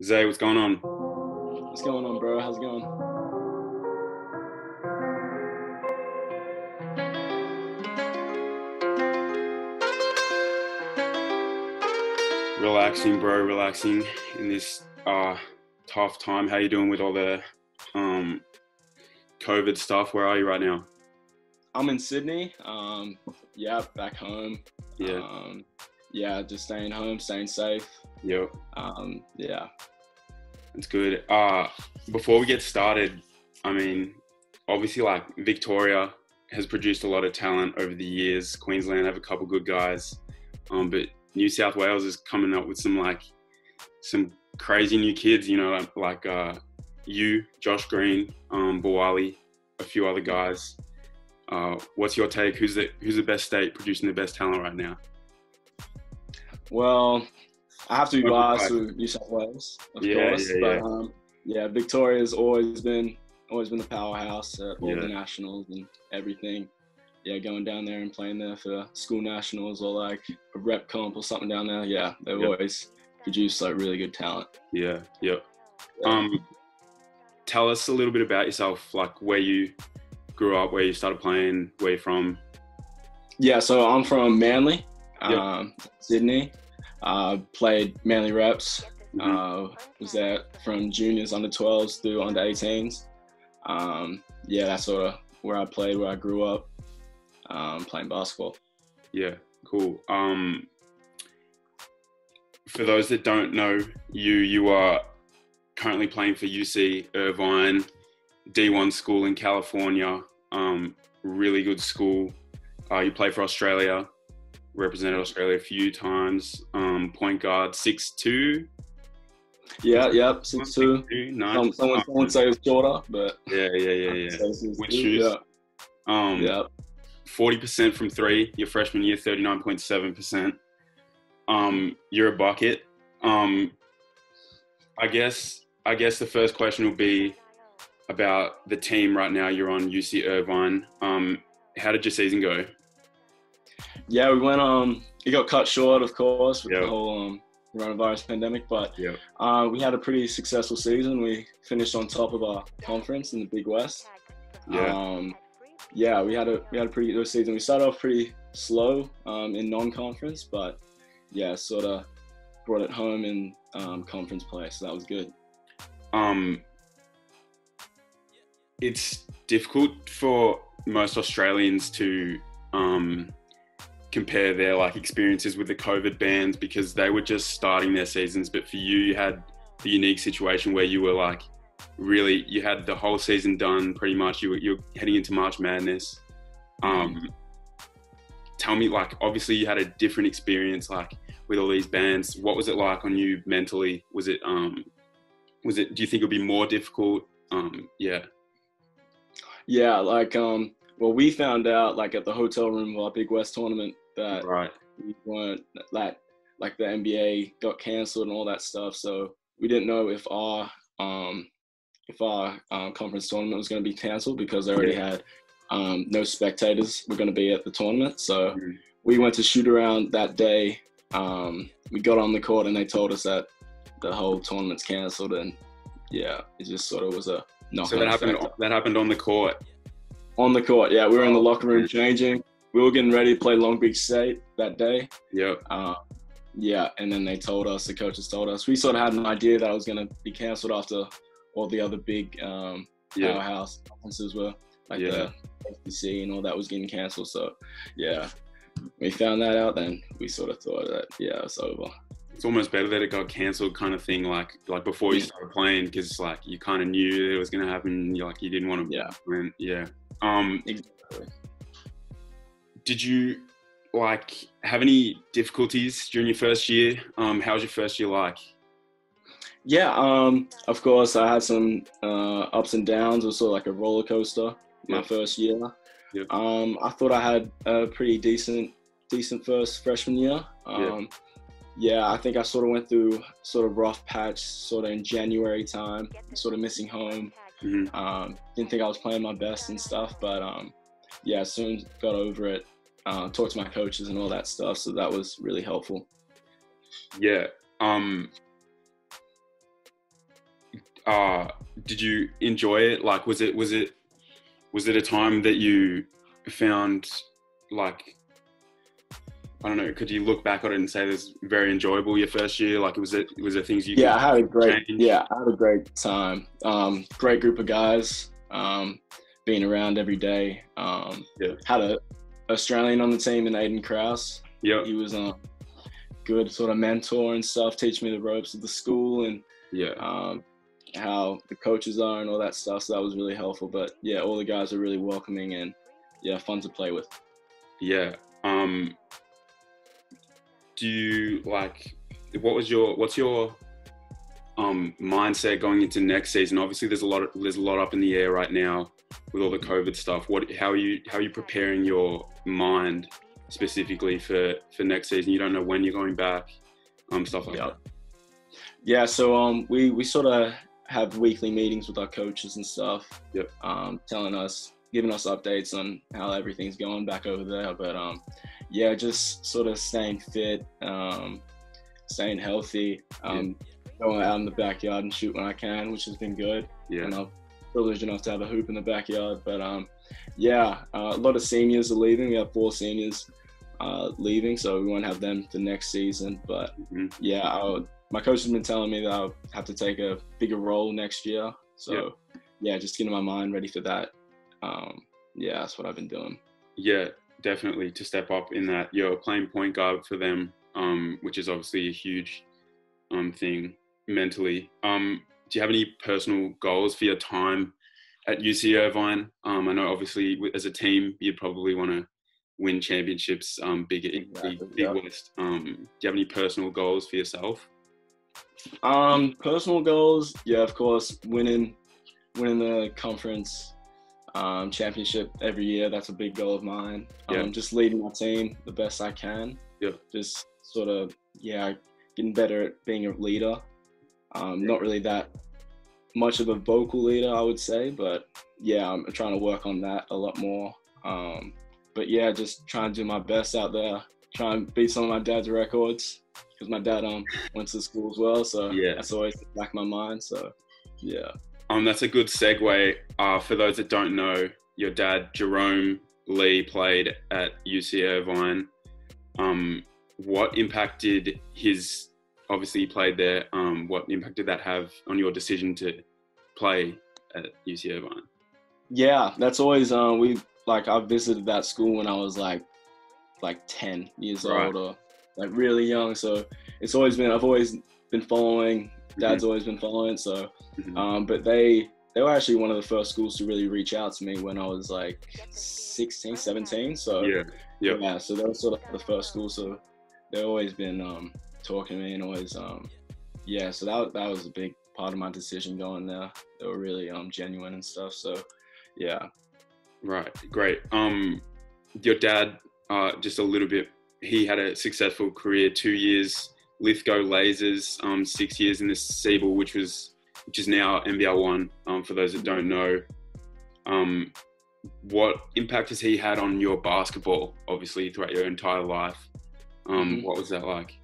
Zay, what's going on? What's going on, bro? How's it going? Relaxing, bro. Relaxing in this tough time. How you doing with all the um COVID stuff? Where are you right now? I'm in Sydney. Yeah, back home. Yeah. Yeah, just staying home, staying safe. Yep. Yeah. That's good. Before we get started, I mean, obviously, like Victoria has produced a lot of talent over the years. Queensland have a couple good guys, but New South Wales is coming up with some crazy new kids. You know, you, Josh Green, Bawali, a few other guys. What's your take? Who's the best state producing the best talent right now? Well, I have to be Okay. biased to New South Wales, of course. Yeah. But yeah, Victoria's always been the powerhouse at all the nationals and everything. Yeah, going down there and playing there for school nationals or like a rep comp or something down there. Yeah, they've always produced like really good talent. Yeah. Yep. Yeah. Tell us a little bit about yourself, like where you grew up, where you started playing, where you're from. Yeah, so I'm from Manly, Yep. Sydney. Played Manly reps. Mm-hmm. Was there from juniors, under 12s through under 18s. Yeah, that's sort of where I played, where I grew up, playing basketball. Yeah, cool. For those that don't know you are currently playing for UC Irvine, D1 school in California. Really good school. You play for Australia, represented Australia a few times. Point guard, 6'2". Yeah, 6'2". 6'2", nice. Someone say it's shorter, but Yeah. With shoes. Yeah. 40% from three, your freshman year, 39.7%. You're a bucket. I guess the first question will be about the team right now. You're on UC Irvine. How did your season go? Yeah, we went. It got cut short, of course, with the whole coronavirus pandemic. But we had a pretty successful season. We finished on top of our conference in the Big West. Yeah, we had a pretty good season. We started off pretty slow in non-conference, but yeah, sort of brought it home in conference play, so that was good. It's difficult for most Australians to compare their like experiences with the COVID bans because they were just starting their seasons. But for you, you had the unique situation where you were like really, you had the whole season done pretty much. You're heading into March Madness. Tell me, like, obviously you had a different experience like with all these bans. What was it like on you mentally? Do you think it would be more difficult? Yeah, like well, we found out like at the hotel room of our Big West tournament that we weren't like the NBA got canceled and all that stuff. So we didn't know if our conference tournament was going to be canceled because they already had no spectators were going to be at the tournament. So we went to shoot around that day. We got on the court and they told us that the whole tournament's canceled, and yeah, it just sort of was a knock-on. So that happened on the court. On the court, yeah. We were in the locker room changing. We were getting ready to play Long Beach State that day. Yep. Yeah, and then the coaches told us. We sort of had an idea that it was going to be cancelled after all the other big powerhouse conferences were, like the SEC and all that was getting cancelled. So, yeah, we found that out, then we sort of thought that, yeah, it's over. It's almost better that it got cancelled kind of thing, like before you started playing, because like you kind of knew it was going to happen. You didn't want to win. Yeah. Exactly. Did you like have any difficulties during your first year? How was your first year like? Yeah, of course I had some ups and downs. It was sort of like a roller coaster my first year. Yep. I thought I had a pretty decent first freshman year. Yeah, I think I sort of went through sort of rough patch sort of in January time, sort of missing home. Didn't think I was playing my best and stuff, but yeah, soon got over it. Talked to my coaches and all that stuff, so that was really helpful. Yeah. did you enjoy it? Like, was it a time that you found, like, I don't know, could you look back on it and say it was very enjoyable your first year? Like, was it things you Yeah, could I had a great change? yeah, I had a great time. Great group of guys. Being around every day. Had a Australian on the team in Aiden Krause. Yeah. He was a good sort of mentor and stuff, teach me the ropes of the school and how the coaches are and all that stuff. So that was really helpful. But yeah, all the guys are really welcoming and fun to play with. Yeah. Do you like? What's your mindset going into next season? Obviously, there's a lot up in the air right now with all the COVID stuff. How are you preparing your mind specifically for next season? You don't know when you're going back, stuff like that. Yeah, so we sort of have weekly meetings with our coaches and stuff. Yep. Giving us updates on how everything's going back over there. But just sort of staying fit, staying healthy, going out in the backyard and shoot when I can, which has been good. Yeah. And I'm privileged enough to have a hoop in the backyard. But a lot of seniors are leaving. We have 4 seniors leaving, so we won't have them for next season. But my coach has been telling me that I'll have to take a bigger role next year. So just getting my mind ready for that. That's what I've been doing. Yeah, definitely, to step up in that. You're playing point guard for them, which is obviously a huge thing mentally. Do you have any personal goals for your time at UC Irvine? I know obviously as a team you'd probably want to win championships, big West. Do you have any personal goals for yourself? Personal goals, of course, winning the conference championship every year. That's a big goal of mine. Just leading my team the best I can. Just sort of getting better at being a leader. Not really that much of a vocal leader, I would say, but I'm trying to work on that a lot more. Just trying to do my best out there, try and beat some of my dad's records, because my dad went to school as well, so that's always in the back of my mind. So that's a good segue. For those that don't know, your dad Jerome Lee played at UC Irvine. What impact did obviously he played there, what impact did that have on your decision to play at UC Irvine? Yeah, that's always, I visited that school when I was like 10 years old, or like really young. So I've always been following, Dad's always been following. So, but they were actually one of the first schools to really reach out to me when I was like 16, 17. So so they were sort of the first school. So they've always been talking to me and always, so that was a big part of my decision going there. They were really genuine and stuff. So Right, great. Your dad, just a little bit, he had a successful career, 2 years Lithgow Lasers, 6 years in the Siebel, which is now NBL1, for those that don't know. What impact has he had on your basketball, obviously, throughout your entire life? What was that like?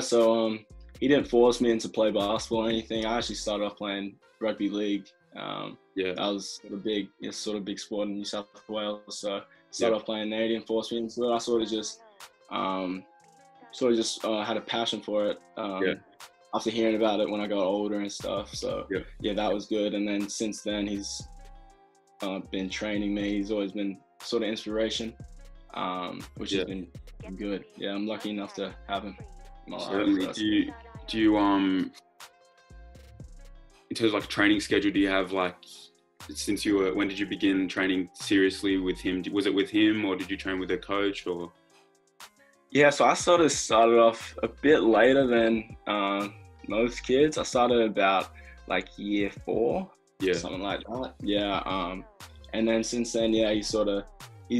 So he didn't force me into play basketball or anything. I actually started off playing rugby league. That was a big sport in New South Wales. So started off playing there. He didn't force me into it. I sort of just had a passion for it after hearing about it when I got older and stuff. So that was good. And then since then he's been training me. He's always been sort of inspiration, which has been good. I'm lucky enough to have him in my life. Do you in terms of like training schedule, do you have when did you begin training seriously with him? Was it with him, or did you train with a coach, or? So I sort of started off a bit later than most kids. I started about like year 4, something like that. And then since then, he's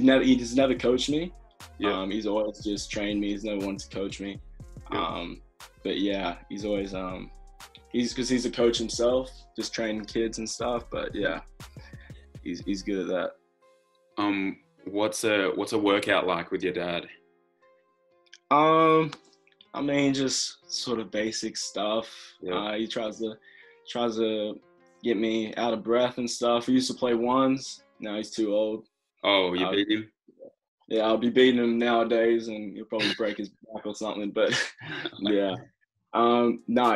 never coached me. He's always just trained me. He's never wanted to coach me. But he's always because he's a coach himself, just training kids and stuff. But he's good at that. What's a workout like with your dad? I mean, just sort of basic stuff. He tries to tries to get me out of breath and stuff. He used to play ones. Now he's too old. Oh, you beat him? Yeah, I'll be beating him nowadays, and he'll probably break his back or something. But yeah,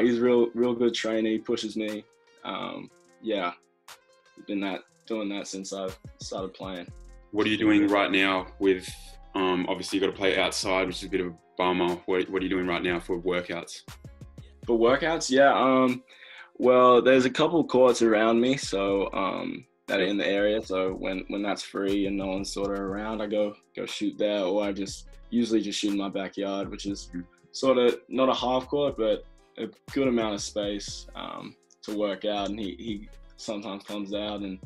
he's real good trainer. He pushes me. Yeah, been doing that since I started playing. What are you doing right now with? Obviously, you got to play outside, which is a bit of a bummer. What are you doing right now for workouts? For workouts, yeah. Well, there's a couple courts around me, so that are in the area. So when that's free and no one's sort of around, I go shoot there, or I usually just shoot in my backyard, which is sort of not a half court, but a good amount of space to work out. And he sometimes comes out and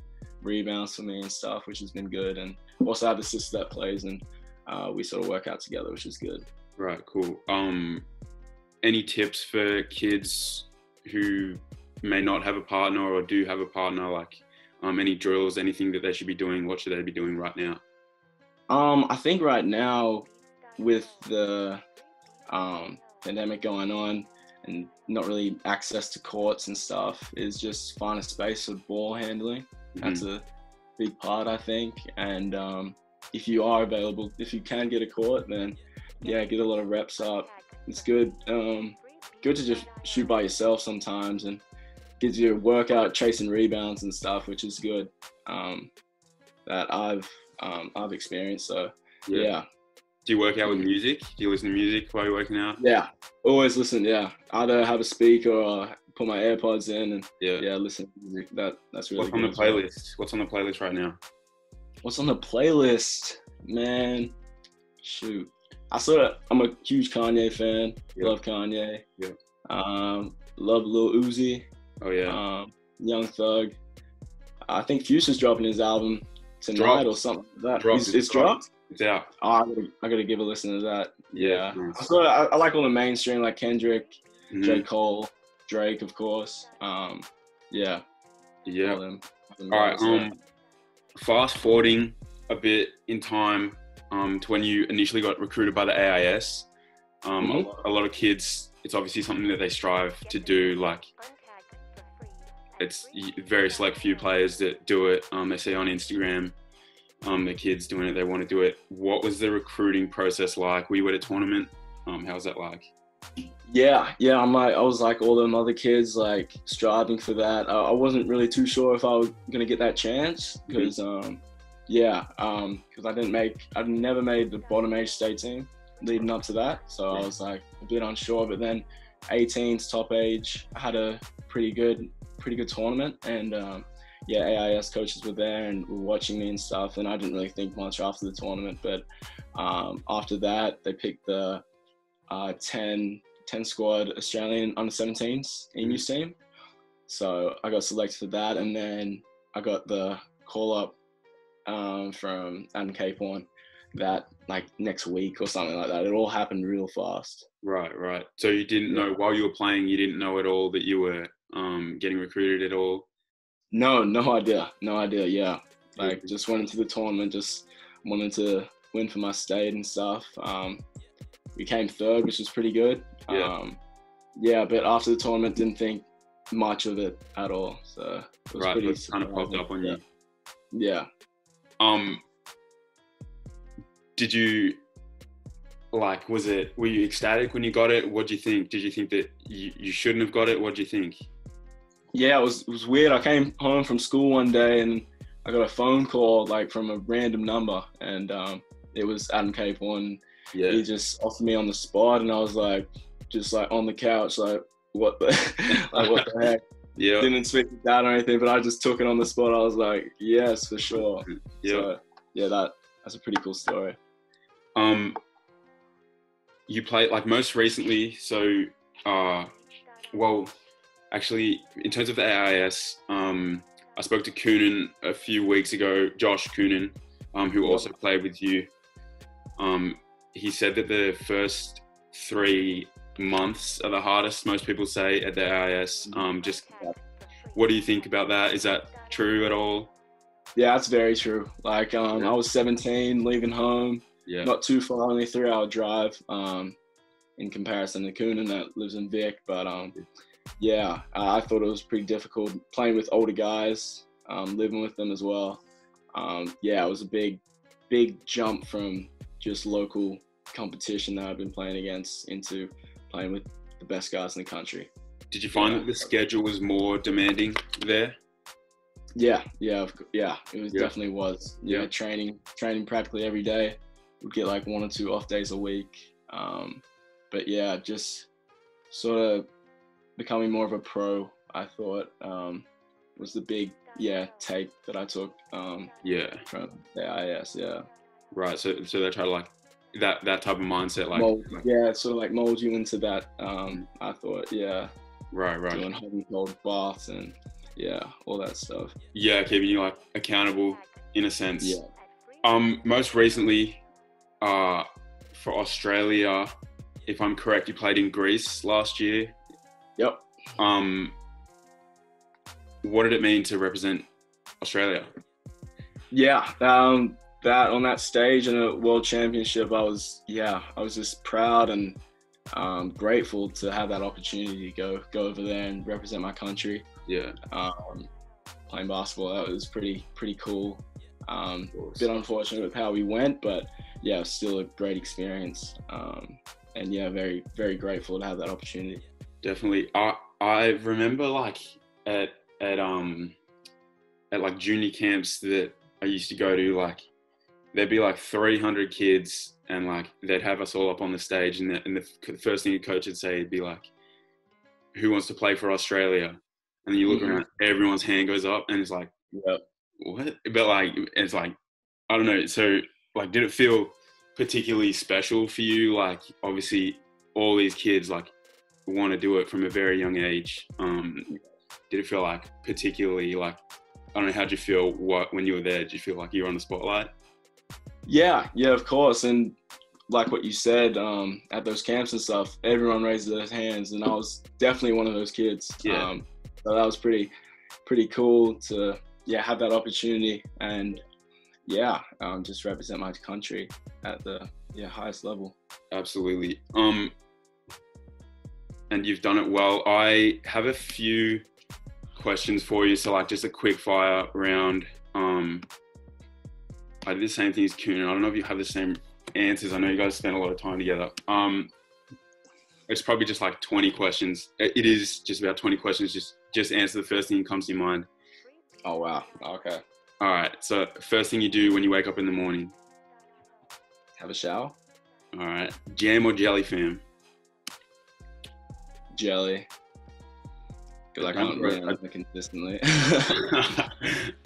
rebounds for me and stuff, which has been good. And also I have a sister that plays, and we sort of work out together, which is good. Right, cool. Any tips for kids who may not have a partner or do have a partner, like any drills, anything that they should be doing? What should they be doing right now? I think right now with the pandemic going on and not really access to courts and stuff, is just find a space for ball handling. That's a big part, I think. And if you are available, if you can get a court, then yeah, get a lot of reps up. It's good to just shoot by yourself sometimes, and gives you a workout chasing rebounds and stuff, which is good, that I've experienced. So yeah. Do you work out with music? Do you listen to music while you're working out? Yeah, always listen. Yeah, either have a speaker or put my AirPods in and listen to music. That's really good. What's on the playlist? What's on the playlist right now? What's on the playlist, man? Shoot, I'm a huge Kanye fan. Yep. Love Kanye. Yeah. Love Lil Uzi. Oh yeah. Young Thug. I think Future's dropping his album tonight or something like that. It's dropped. It's out. Oh, I gotta give a listen to that. Yeah. Nice. So I like all the mainstream, like Kendrick, J. Cole, Drake, of course. Yeah. All right. Fast forwarding a bit in time to when you initially got recruited by the AIS. A lot of kids, it's obviously something that they strive to do. Like, it's very select few players that do it. They see on Instagram the kids doing it, they want to do it. What was the recruiting process like? Were you at a tournament? How was that like? Yeah. I was like all them other kids, like striving for that. I wasn't really too sure if I was gonna get that chance because, because I never made the bottom age state team leading up to that, so I was like a bit unsure. But then 18's top age, I had a pretty good tournament, and AIS coaches were there and were watching me and stuff, and I didn't really think much after the tournament. But after that, they picked the 10 squad Australian under-17s EMU team. So I got selected for that, and then I got the call-up from Adam Cape on that like next week or something like that. It all happened real fast. Right. So you didn't know, while you were playing, you didn't know at all that you were getting recruited at all? No idea. Yeah, like just went into the tournament, just wanted to win for my state and stuff. We came third, which was pretty good. But after the tournament, didn't think much of it at all. So it was pretty kind of popped up on you. Yeah. Did you were you ecstatic when you got it? What do you think? Did you think that you shouldn't have got it? What do you think? Yeah, it was weird. I came home from school one day and I got a phone call like from a random number, and it was Adam Cape on. Yeah. He just offered me on the spot, and I was like, just like on the couch, like what the heck? Yeah. Didn't speak to dad or anything, but I just took it on the spot. I was like, yes, for sure. Yeah. So, yeah, that's a pretty cool story. You played like most recently, so actually, in terms of the AIS, I spoke to Coonan a few weeks ago, Josh Coonan, who also played with you. He said that the first 3 months are the hardest, most people say, at the AIS. What do you think about that? Is that true at all? Yeah, that's very true. Like, I was 17, leaving home, not too far, only a 3-hour drive, in comparison to Coonan that lives in Vic. But Yeah, I thought it was pretty difficult playing with older guys, living with them as well. Yeah, it was a big jump from just local competition that I've been playing against into playing with the best guys in the country. Did you find that the schedule was more demanding there? Yeah, it was definitely was. Yeah, training practically every day. Would get like 1 or 2 off days a week. But yeah, just sort of becoming more of a pro, I thought, was the big take that I took from the AIS. Yeah. Right. So they try to like that type of mindset, like sort of like mold you into that. I thought, right. Doing hot and cold baths and all that stuff. Yeah, keeping you like accountable in a sense. Yeah. Most recently, for Australia, if I'm correct, you played in Greece last year. Yep. What did it mean to represent Australia? Yeah, that on that stage in a world championship, I was just proud and grateful to have that opportunity to go over there and represent my country. Yeah. Playing basketball, that was pretty cool. A bit unfortunate with how we went, but yeah, still a great experience. And yeah, very, very grateful to have that opportunity. Definitely. I remember like at like junior camps that I used to go to, like there'd be like 300 kids and like they'd have us all up on the stage and the first thing the coach would say would be like, who wants to play for Australia? And then you look around, everyone's hand goes up and it's like, what? But like, it's like, I don't know. So like, did it feel particularly special for you? Like obviously all these kids like want to do it from a very young age. Did it feel like particularly like, I don't know, how'd you feel when you were there? Did you feel like you were on the spotlight? Yeah, of course. And like what you said, at those camps and stuff, everyone raised their hands and I was definitely one of those kids. Yeah. So that was pretty cool to have that opportunity and just represent my country at the highest level. Absolutely. And you've done it well. I have a few questions for you. So like just a quick fire round. I did the same thing as Kuhn. I don't know if you have the same answers. I know you guys spend a lot of time together. It's probably just like 20 questions. It is just about 20 questions. Just answer the first thing that comes to your mind. Oh, wow. Okay. All right. So first thing you do when you wake up in the morning? Have a shower. All right. Jam or jelly, fam? Jelly. Because I can't really run it consistently.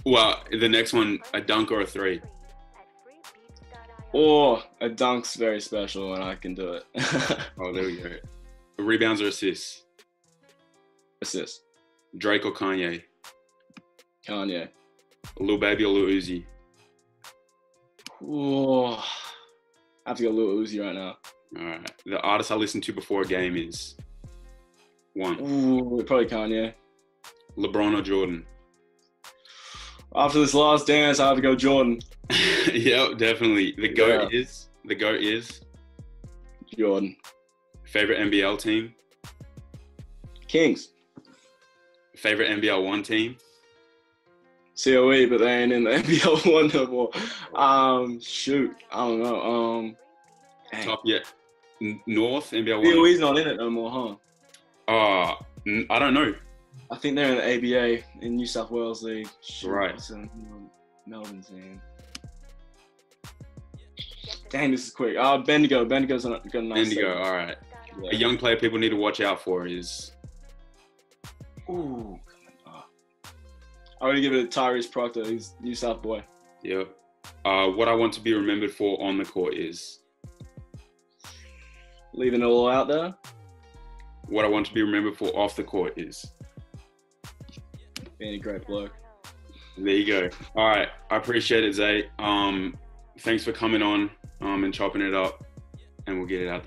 Well, the next one, a dunk or a three? Or a dunk's very special when I can do it. Oh, there we go. Rebounds or assists? Assists. Drake or Kanye? Kanye. Lil Baby or Lil Uzi? Oh, I have to go Lil Uzi right now. All right. The artist I listen to before a game is? One. Ooh, probably Kanye. LeBron or Jordan? After this last dance, I have to go Jordan. Yeah, definitely. The GOAT is? Jordan. Favorite NBL team? Kings. Favorite NBL 1 team? COE, but they ain't in the NBL 1 no more. Shoot. I don't know. Top, North, NBL 1? COE's not in it no more, huh? I don't know. I think they're in the ABA in New South Wales League. Shoot, right. It's a Melbourne team. Dang, this is quick. Bendigo. Bendigo's got a nice Bendigo, segment. all right. Yeah. A young player people need to watch out for is? Ooh. I would give it to Tyrese Proctor. He's New South boy. Yeah. What I want to be remembered for on the court is? Leaving it all out there. What I want to be remembered for off the court is? Being a great bloke. There you go. All right. I appreciate it, Zay. Thanks for coming on and chopping it up, and we'll get it out there.